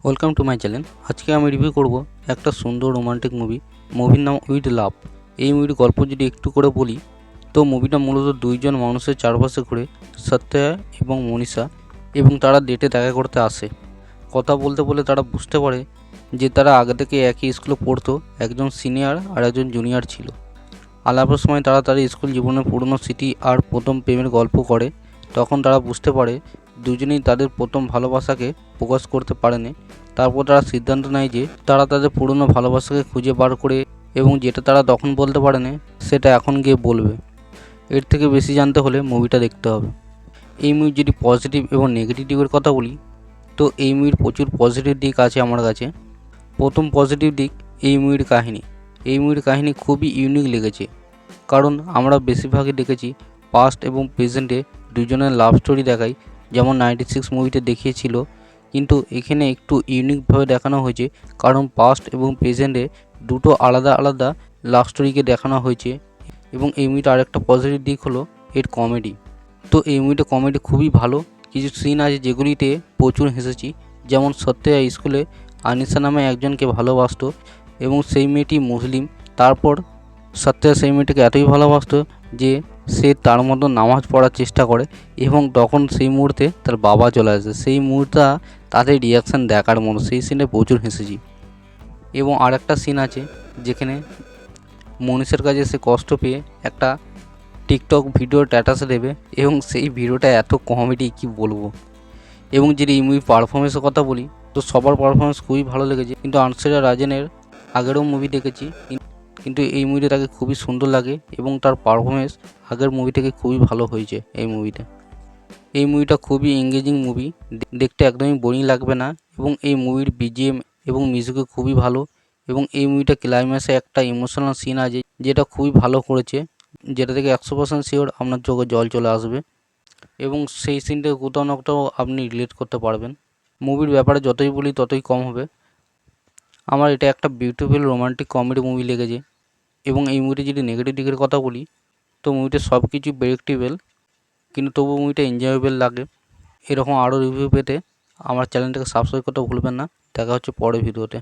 Welcome to my channel. আজকে আমি review করব একটা সুন্দর রোমান্টিক মুভির নাম উইথ লাভ। এই মুভির গল্প যদি একটু করে বলি, তো মুভিটা মূলত দুইজন মানুষের চারপাশে ঘুরে, সত্যা এবং মনীষা, এবং তারা ডেটে দেখা করতে আসে। কথা বলতে বলে তারা বুঝতে পারে যে তারা আগে থেকে একই স্কুলে পড়তো, একজন সিনিয়র আর একজন জুনিয়র ছিল। আলাপের সময় তারা তাদের স্কুল জীবনের পুরনো স্মৃতি আর প্রথম প্রেমের গল্প করে। তখন তারা বুঝতে পারে দুজনেই তাদের প্রথম ভালোবাসাকে প্রকাশ করতে পারেনি। তারপর তারা সিদ্ধান্ত নেয় যে তারা তাদের পুরনো ভালোবাসাকে খুঁজে বার করে, এবং যেটা তারা তখন বলতে পারেনি সেটা এখন গিয়ে বলবে। এর থেকে বেশি জানতে হলে মুভিটা দেখতে হবে। এই মুভির যদি পজিটিভ এবং নেগেটিভ দিকের কথা বলি, তো এই মুভির প্রচুর পজিটিভ দিক আছে আমার কাছে। প্রথম পজিটিভ দিক, এই মুভির কাহিনী। এই মুভির কাহিনী খুবই ইউনিক লেগেছে, কারণ আমরা বেশিরভাগই দেখেছি পাস্ট এবং প্রেজেন্টে দুজনের লাভ স্টোরি দেখাই, যেমন 96 মুভিতে দেখিয়েছিল। কিন্তু এখানে একটু ইউনিকভাবে দেখানো হয়েছে, কারণ পাস্ট এবং প্রেজেন্টে দুটো আলাদা আলাদা লাভ স্টোরিকে দেখানো হয়েছে। এবং এই মুভিটা আরেকটা পজিটিভ দিক হলো এর কমেডি। তো এই মুভিটা কমেডি খুবই ভালো। কিছু সিন আছে যেগুলিতে প্রচুর হেসেছি, যেমন সত্যা স্কুলে আনিসা নামে একজনকে ভালোবাসতো এবং সেই মেয়েটি মুসলিম। তারপর সত্যা সেই মেয়েটিকে এতই ভালোবাসতো যে সে তার মতো নামাজ পড়ার চেষ্টা করে, এবং তখন সেই মুহূর্তে তার বাবা চলে আসে। সেই মুহূর্তে তাদের রিয়াকশান দেখার মতো, সেই সিনে প্রচুর হেসেছি। এবং আরেকটা সিন আছে যেখানে মনীষের কাছে সে কষ্ট পেয়ে একটা টিকটক ভিডিও স্ট্যাটাসে দেবে, এবং সেই ভিডিওটা এত কমেডি কি বলবো। এবং যদি এই মুভি পারফরমেন্সের কথা বলি, তো সবার পারফরমেন্স খুবই ভালো লেগেছে। কিন্তু আনসেরা রাজেনের আগেরও মুভি দেখেছি, কিন্তু এই মুভিতে তাকে খুবই সুন্দর লাগে এবং তার পারফরমেন্স আগের মুভি থেকে খুবই ভালো হয়েছে এই মুভিতে। এই মুভিটা খুবই এঙ্গেজিং মুভি, দেখতে একদমই বোরিং লাগবে না। এবং এই মুভির বিজিএম এবং মিউজিকও খুবই ভালো। এবং এই মুভিটা ক্লাইম্যাক্সে একটা ইমোশনাল সিন আছে যেটা খুবই ভালো করেছে, যেটা থেকে 100% শিওর আপনার চোখে জল চলে আসবে, এবং সেই সিনটা কোথাও না কোথাও আপনি রিলেট করতে পারবেন। মুভির ব্যাপারে যতই বলি ততই কম হবে। আমার এটা একটা বিউটিফুল রোমান্টিক কমেডি মুভি লেগেছে। এবং এই মুভিতে যদি নেগেটিভ দিকের কথা বলি, তো মুভিতে সব কিছু প্রেডিক্টেবল, কিন্তু তবু মুভিটা এনজয়েবল লাগে। এরকম আরও রিভিউ পেতে আমার চ্যানেলটাকে সাবস্ক্রাইব করতে ভুলবেন না। দেখা হচ্ছে পরের ভিডিওতে।